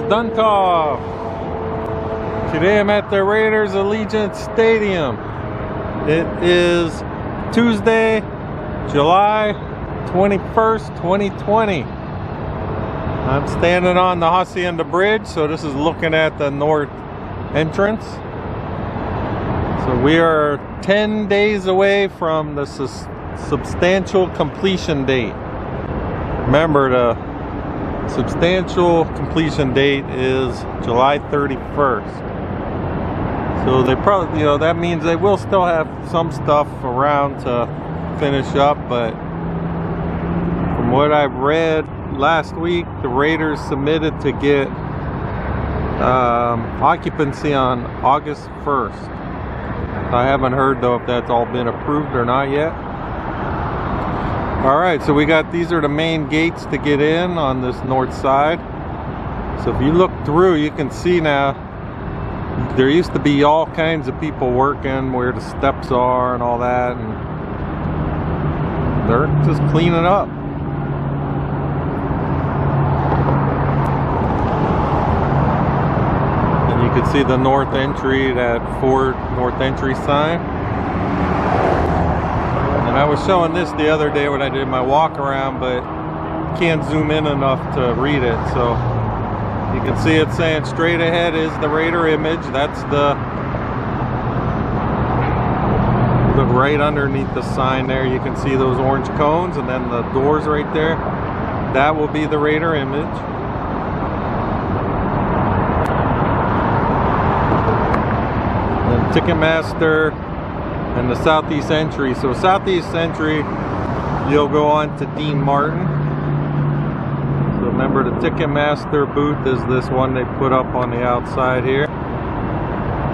Dunkov. Today I'm at the Raiders Allegiant Stadium. It is Tuesday, July 21st, 2020. I'm standing on the Hacienda Bridge, so this is looking at the north entrance. So we are 10 days away from the substantial completion date. Remember, the substantial completion date is July 31st. So they probably, that means they will still have some stuff around to finish up, but from what I've read last week, the Raiders submitted to get occupancy on August 1st. I haven't heard though if that's all been approved or not yet. Alright, so these are the main gates to get in on this north side. So if you look through, you can see now there used to be all kinds of people working where the steps are and all that, and they're just cleaning up. And you can see the north entry, that Ford north entry sign. And I was showing this the other day when I did my walk around, but can't zoom in enough to read it. So you can see it saying straight ahead is the Raider image. That's the right underneath the sign there. You can see those orange cones, and then the doors right there. That will be the Raider image. And Ticketmaster and the southeast entry. So southeast entry, you'll go on to Dean Martin. So remember, the Ticketmaster booth is this one they put up on the outside here.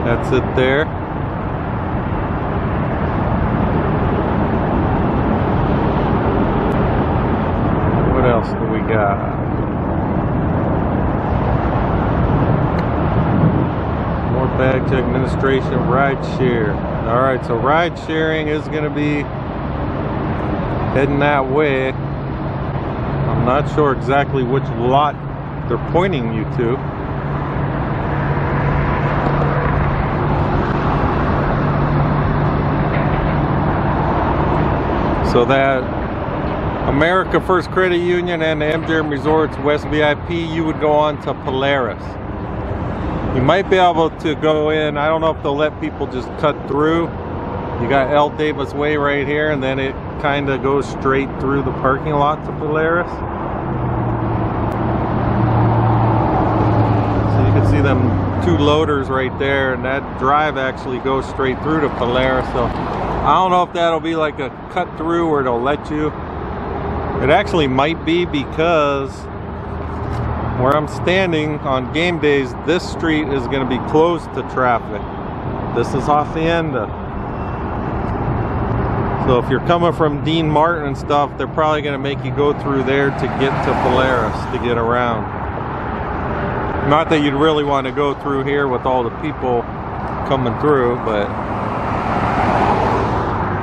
That's it there. What else do we got? More badge administration, ride share. Alright, so ride sharing is going to be heading that way. I'm not sure exactly which lot they're pointing you to. So that America First Credit Union and the MGM Resorts West VIP, you would go on to Polaris. You might be able to go in. I don't know if they'll let people just cut through. You got L. Davis Way right here, and then it kind of goes straight through the parking lot to Polaris. So you can see them two loaders right there, and that drive actually goes straight through to Polaris. So I don't know if that'll be like a cut through or they'll let you. It actually might be, because where I'm standing on game days, this street is going to be closed to traffic. This is Hacienda. So if you're coming from Dean Martin and stuff, they're probably going to make you go through there to get to Polaris to get around. Not that you'd really want to go through here with all the people coming through, but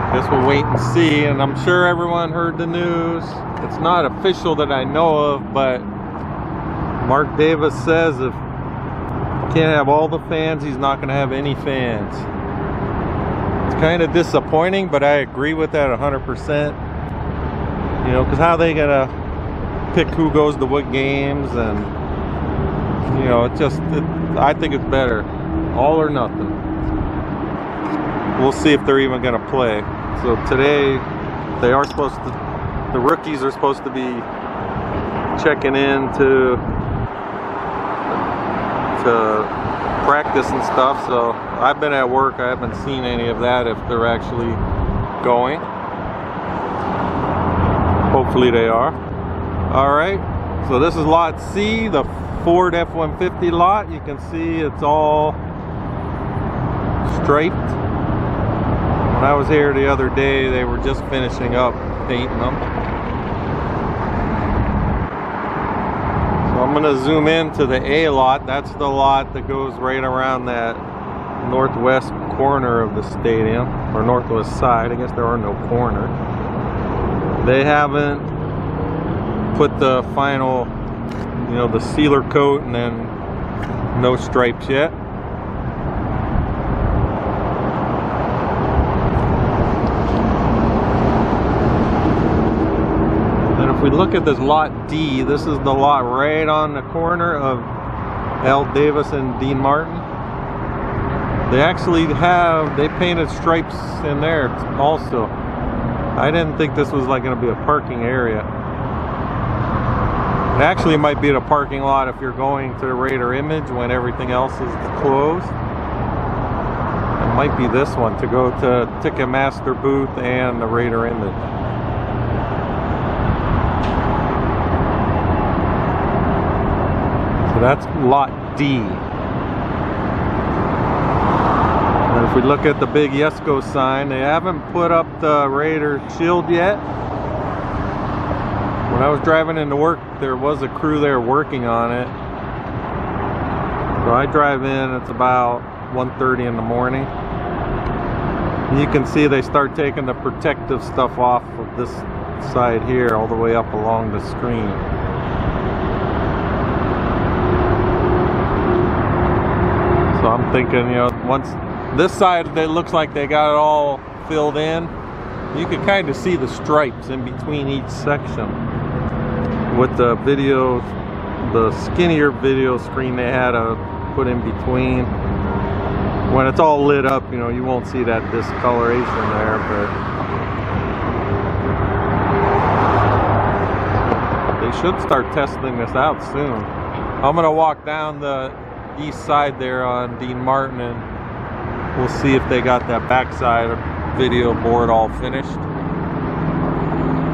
I guess we'll wait and see. And I'm sure everyone heard the news. It's not official that I know of, but Mark Davis says if you can't have all the fans, he's not going to have any fans. It's kind of disappointing, but I agree with that 100%. Because how are they going to pick who goes to what games? And, I think it's better. All or nothing. We'll see if they're even going to play. So today, the rookies are supposed to be checking in to practice and stuff. So I've been at work, I haven't seen any of that, if they're actually going. Hopefully they are. Alright, so this is lot C, the Ford F-150 lot. You can see it's all striped. When I was here the other day, they were just finishing up painting them. I'm going to zoom into the A lot. That's the lot that goes right around that northwest corner of the stadium, or northwest side. I guess there are no corners. They haven't put the final, the sealer coat and then No stripes yet. And if we look at this lot D, this is the lot right on the corner of L. Davis and Dean Martin. They actually they painted stripes in there also. I didn't think this was like going to be a parking area. It actually might be a parking lot if you're going to the Raider Image when everything else is closed. It might be this one to go to Ticketmaster booth and the Raider Image. So that's lot D. And if we look at the big Yesco sign, they haven't put up the Raider shield yet. When I was driving into work, there was a crew there working on it. So I drive in, it's about 1:30 in the morning. And you can see they start taking the protective stuff off of this side here all the way up along the screen. So I'm thinking, you know, once this side, it looks like they got it all filled in. You can kind of see the stripes in between each section. With the video, the skinnier video screen they had to put in between. When it's all lit up, you know, you won't see that discoloration there, but they should start testing this out soon. I'm gonna walk down the east side there on Dean Martin and we'll see if they got that backside video board all finished.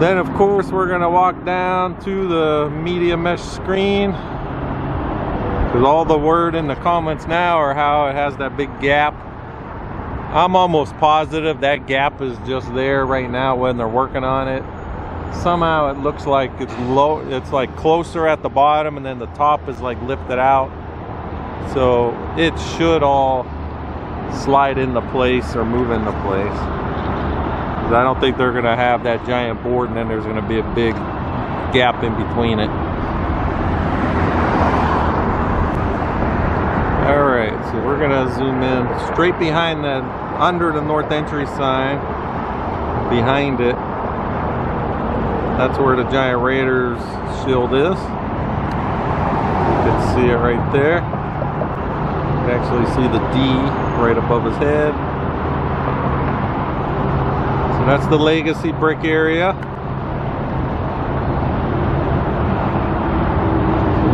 Then of course we're gonna walk down to the media mesh screen, because all the word in the comments now are how it has that big gap. I'm almost positive that gap is just there right now when they're working on it. Somehow it looks like it's low, it's like closer at the bottom and then the top is like lifted out. So it should all slide into place or move into place. I don't think they're going to have that giant board and then there's going to be a big gap in between it. Alright, so we're going to zoom in straight behind that, under the north entry sign. Behind it, that's where the giant Raiders shield is. You can see it right there. You can actually see the D right above his head. So that's the Legacy brick area.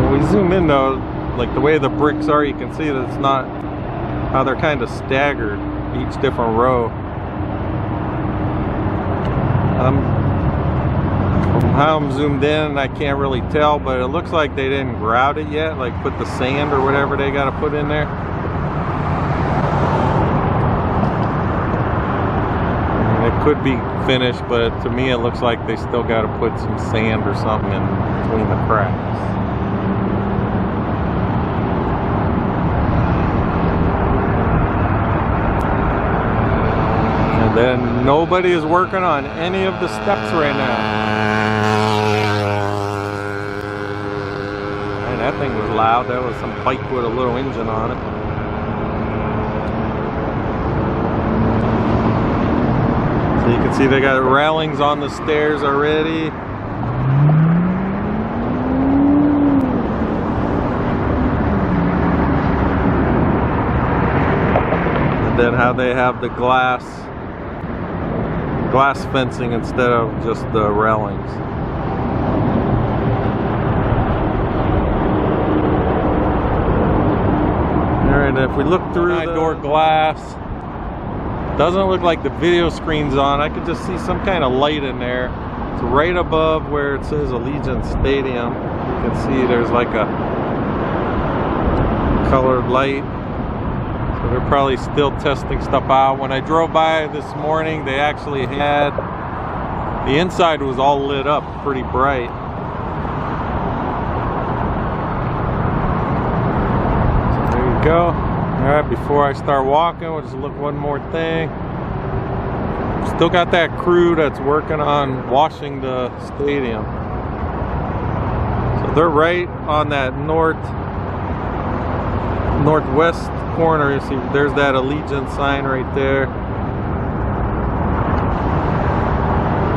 When we zoom in though, like the way the bricks are, you can see that it's not how they're kind of staggered, each different row. From how I'm zoomed in, I can't really tell, but it looks like they didn't grout it yet, like put the sand or whatever they got to put in there. Could be finished, but to me it looks like they still got to put some sand or something in between the cracks. And then nobody is working on any of the steps right now. Man, that thing was loud. That was some bike with a little engine on it. You can see they got railings on the stairs already. And then how they have the glass fencing instead of just the railings. Alright, if we look through the door glass, doesn't look like the video screen's on. I could just see some kind of light in there. It's right above where it says Allegiant Stadium. You can see there's like a colored light. So they're probably still testing stuff out. When I drove by this morning, they actually had, the inside was all lit up pretty bright. So there you go. Alright, before I start walking, we'll just look one more thing. Still got that crew that's working on washing the stadium. So they're right on that northwest corner. You see, there's that Allegiant sign right there.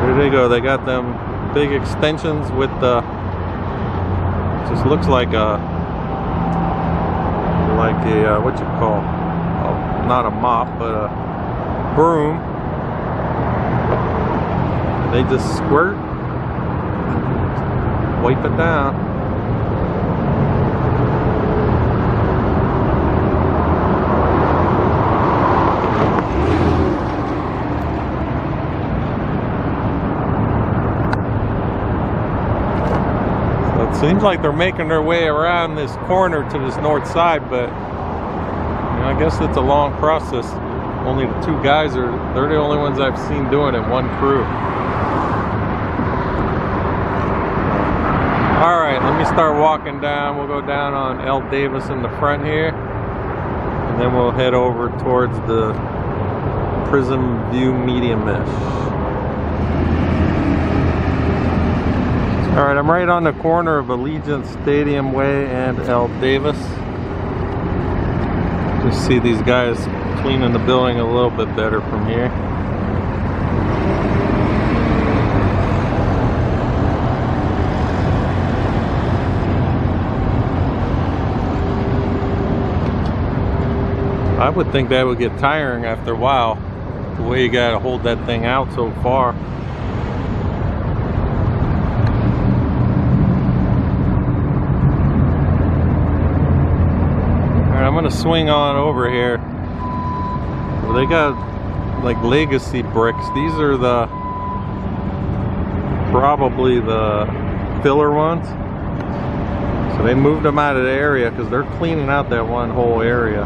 There they go. They got them big extensions with the, just looks like a what you call, not a mop, but a broom. They just squirt, wipe it down. Seems like they're making their way around this corner to this north side, but I guess it's a long process. Only the two guys they're the only ones I've seen doing it, one crew. Alright, let me start walking down. We'll go down on L. Davis in the front here, and then we'll head over towards the Prism View Medium Mesh. Alright, I'm right on the corner of Allegiant Stadium Way and L. Davis. Just see these guys cleaning the building a little bit better from here. I would think that would get tiring after a while, the way you gotta hold that thing out so far. I'm gonna swing on over here. Well, they got like legacy bricks. These are the probably the filler ones. So they moved them out of the area because they're cleaning out that one whole area.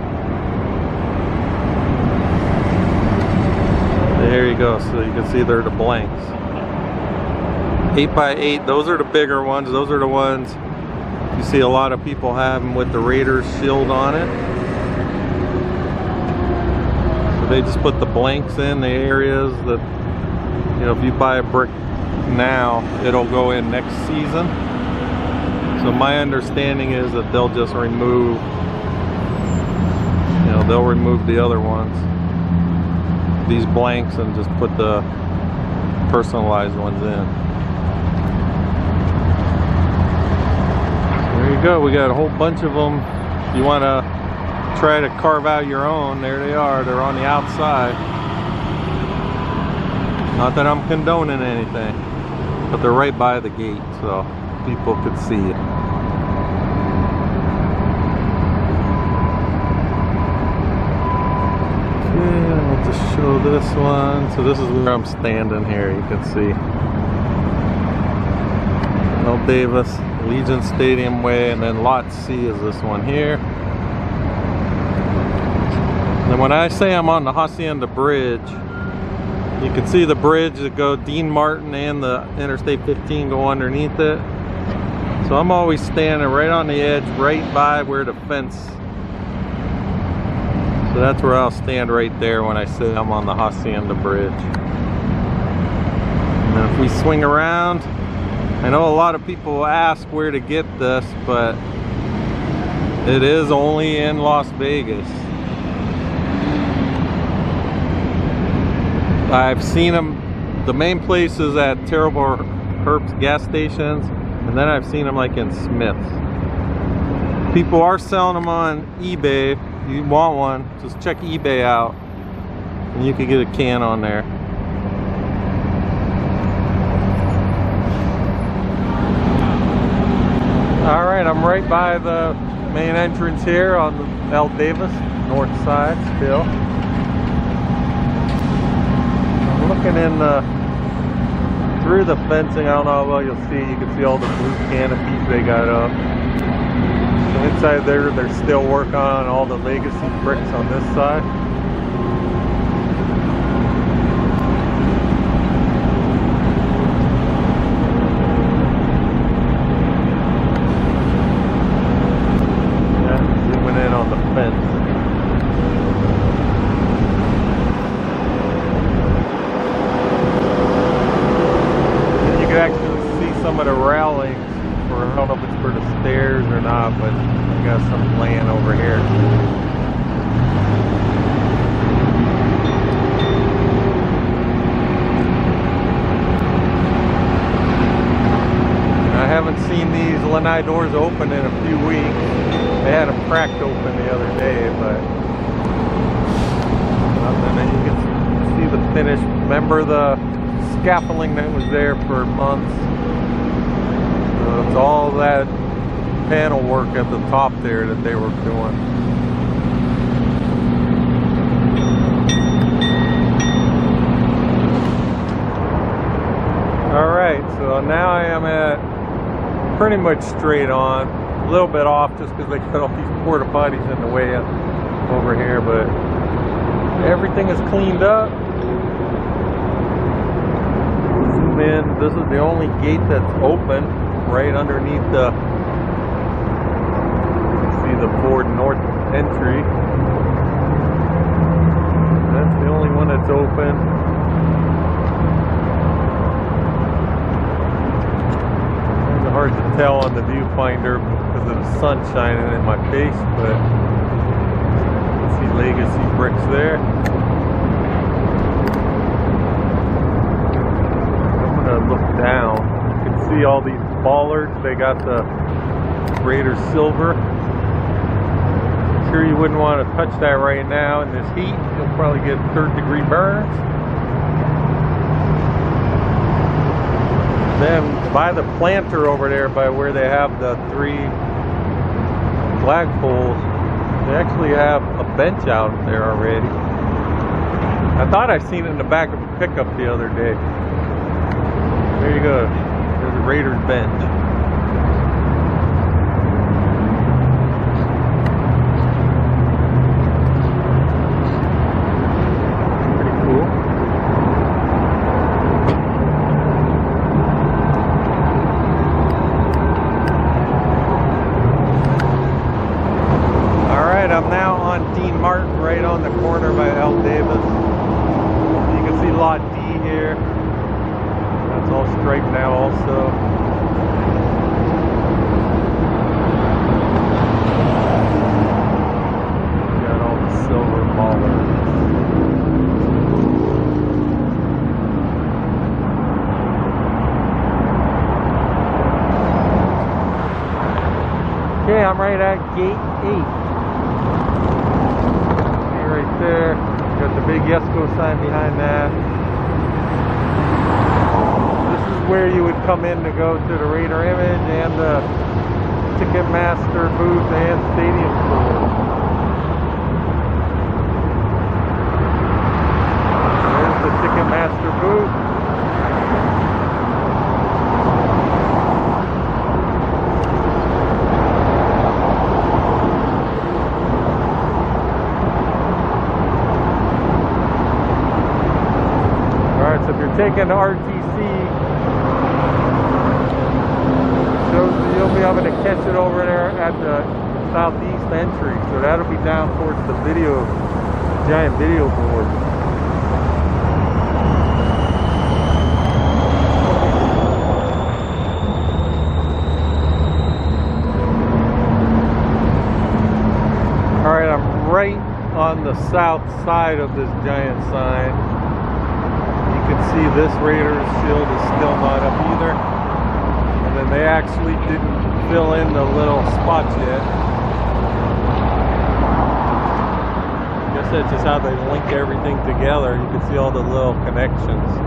There you go. So you can see they're the blanks. 8x8. Those are the bigger ones. Those are the ones you see a lot of people have them with the Raiders shield on it. So they just put the blanks in the areas that, you know, if you buy a brick now, it'll go in next season. So my understanding is that they'll just remove, you know, they'll remove the other ones, these blanks, and just put the personalized ones in. There you go, we got a whole bunch of them. If you want to try to carve out your own, there they are. They're on the outside. Not that I'm condoning anything, but they're right by the gate, so people could see it. Okay, I'll just show this one. So this is where I'm standing here, you can see. L. Davis, Allegiant Stadium Way, and then Lot C is this one here. And when I say I'm on the Hacienda Bridge, you can see the bridge that go Dean Martin and the Interstate 15 go underneath it. So I'm always standing right on the edge, right by where the fence. So that's where I'll stand right there when I say I'm on the Hacienda Bridge. And then if we swing around, I know a lot of people ask where to get this, but it is only in Las Vegas. I've seen them, the main place is at Terrible Herbs gas stations, and then I've seen them like in Smith's. People are selling them on eBay. If you want one, just check eBay out, and you can get a can on there. Alright, I'm right by the main entrance here on the L. Davis north side still. I'm looking in through the fencing. I don't know how well you'll see. You can see all the blue canopies they got up. So inside there, they're still working on all the legacy bricks on this side. Some of the railings, or I don't know if it's for the stairs or not, but I got some laying over here. Lanai doors open in a few weeks. They had them cracked open the other day, but and then you can see the finish. Remember the scaffolding that was there for months? So it's all that panel work at the top there that they were doing. Alright, so now I am at pretty much straight on. A little bit off just because they cut all these porta potties in the way over here, but everything is cleaned up. Zoom in. This is the only gate that's open right underneath the, you see the Ford North entry. That's the only one that's open. It's hard to tell on the viewfinder because of the sun shining in my face, but you see Legacy bricks there. I'm gonna look down. You can see all these bollards. They got the Raider silver. I'm sure you wouldn't want to touch that right now in this heat. You'll probably get third-degree burns. Then by the planter over there, by where they have the 3 flagpoles, they actually have a bench out there already. I thought I seen it in the back of a pickup the other day. There you go. There's a Raiders bench. Pretty cool. Alright, I'm now on Dean Martin, right on the corner by L. Davis. You can see lot D here. It's all striped now also. Got all the silver bollards. Okay, I'm right at gate 8. See right there. Got the big Yesco sign behind that. Where you would come in to go to the Raider image and the Ticketmaster booth and stadium tour. There's the Ticketmaster booth. Alright, so if you're taking the RTC, you'll be able to catch it over there at the southeast entry, so that'll be down towards the giant video board. Alright, I'm right on the south side of this giant sign. You can see this Raiders shield is still not up either. And they actually didn't fill in the little spots yet. I guess that's just how they link everything together. You can see all the little connections.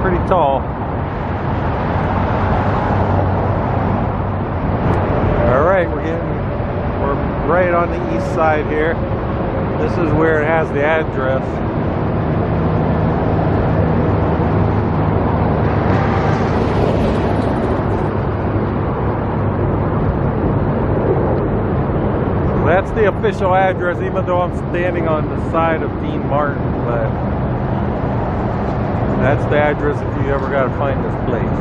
Pretty tall. We're right on the east side here. This is where it has the address. So that's the official address, even though I'm standing on the side of Dean Martin, but that's the address if you ever got to find this place.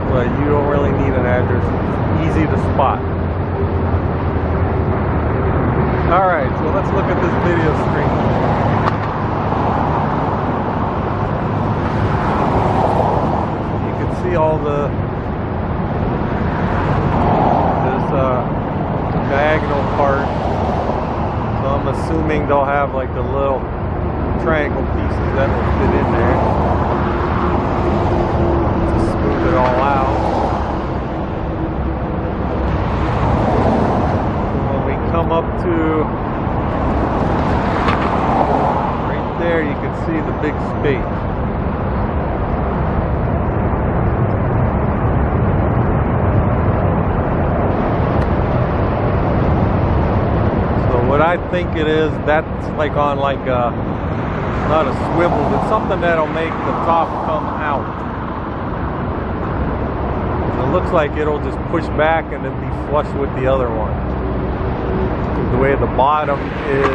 But you don't really need an address. It's easy to spot. Alright, so let's look at this video screen. You can see all this have like the little triangle pieces that will fit in there to smooth it all out. When we come up to right there, you can see the big space. What I think it is, that's like on like a, not a swivel, but something that'll make the top come out. It looks like it'll just push back and then be flush with the other one. The way the bottom is, you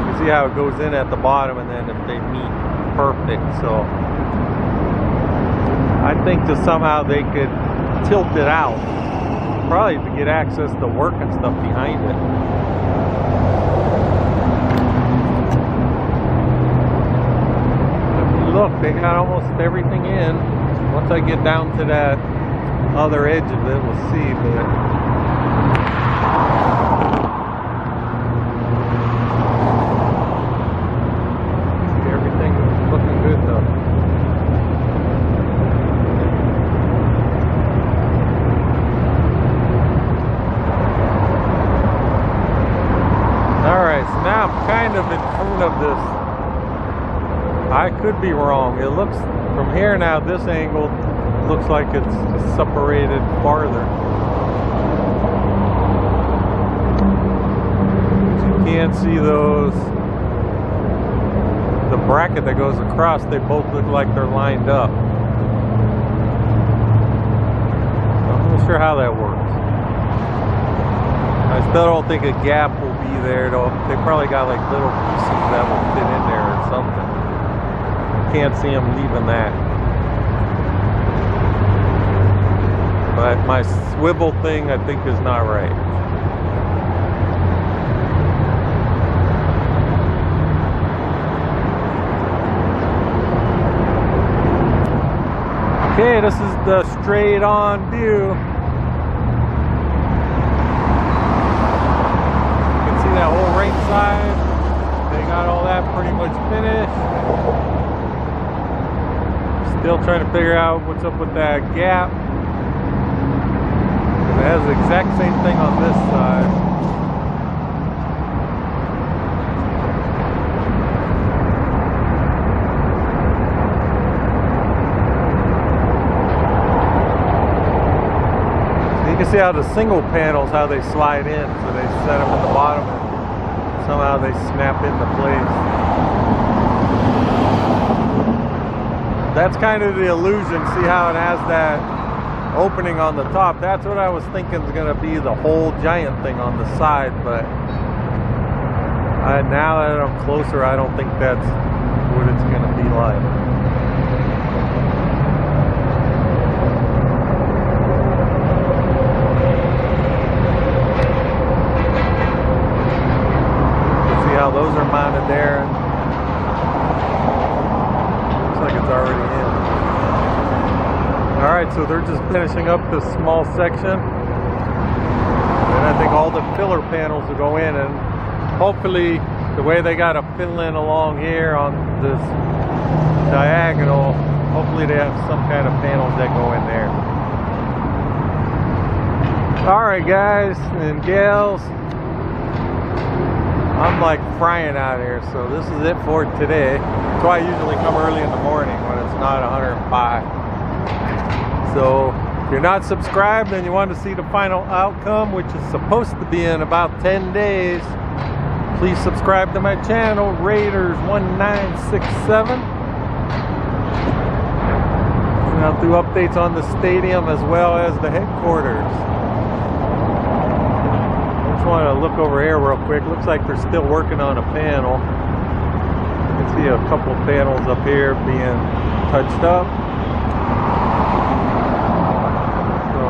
can see how it goes in at the bottom and then if they meet perfect. So I think that somehow they could tilt it out. Probably to get access to work and stuff behind it. If you look, they got almost everything in. Once I get down to that other edge of it, we'll see. But see, everything is looking good though. Now I'm kind of in front of this. I could be wrong. It looks from here now, this angle looks like it's separated farther. But you can't see those. The bracket that goes across, they both look like they're lined up. I'm not sure how that works. I still don't think a gap will be there though. They probably got like little pieces that will fit in there or something. Can't see them leaving that. But my swivel thing I think is not right. Okay, this is the straight on view. That whole right side, they got all that pretty much finished. Still trying to figure out what's up with that gap. It has the exact same thing on this side. You can see how the single panels, how they slide in. So they set them in the bottom and somehow they snap into place. That's kind of the illusion. See how it has that opening on the top? That's what I was thinking is going to be the whole giant thing on the side, but now that I'm closer, I don't think that's what it's going to be like. Those are mounted there, and looks like it's already in. Alright, so they're just finishing up this small section, and I think all the filler panels will go in, and hopefully the way they got to fill in along here on this diagonal, hopefully they have some kind of panels that go in there. Alright guys and gals, I'm like frying out here, so this is it for today. That's why I usually come early in the morning when it's not 105. So if you're not subscribed and you want to see the final outcome, which is supposed to be in about 10 days, please subscribe to my channel, Raiders1967. And I'll do updates on the stadium as well as the headquarters. I want to look over here real quick. Looks like they're still working on a panel. You can see a couple panels up here being touched up. So,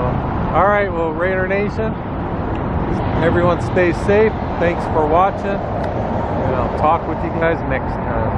alright, well, Raider Nation, everyone stay safe. Thanks for watching, and I'll talk with you guys next time.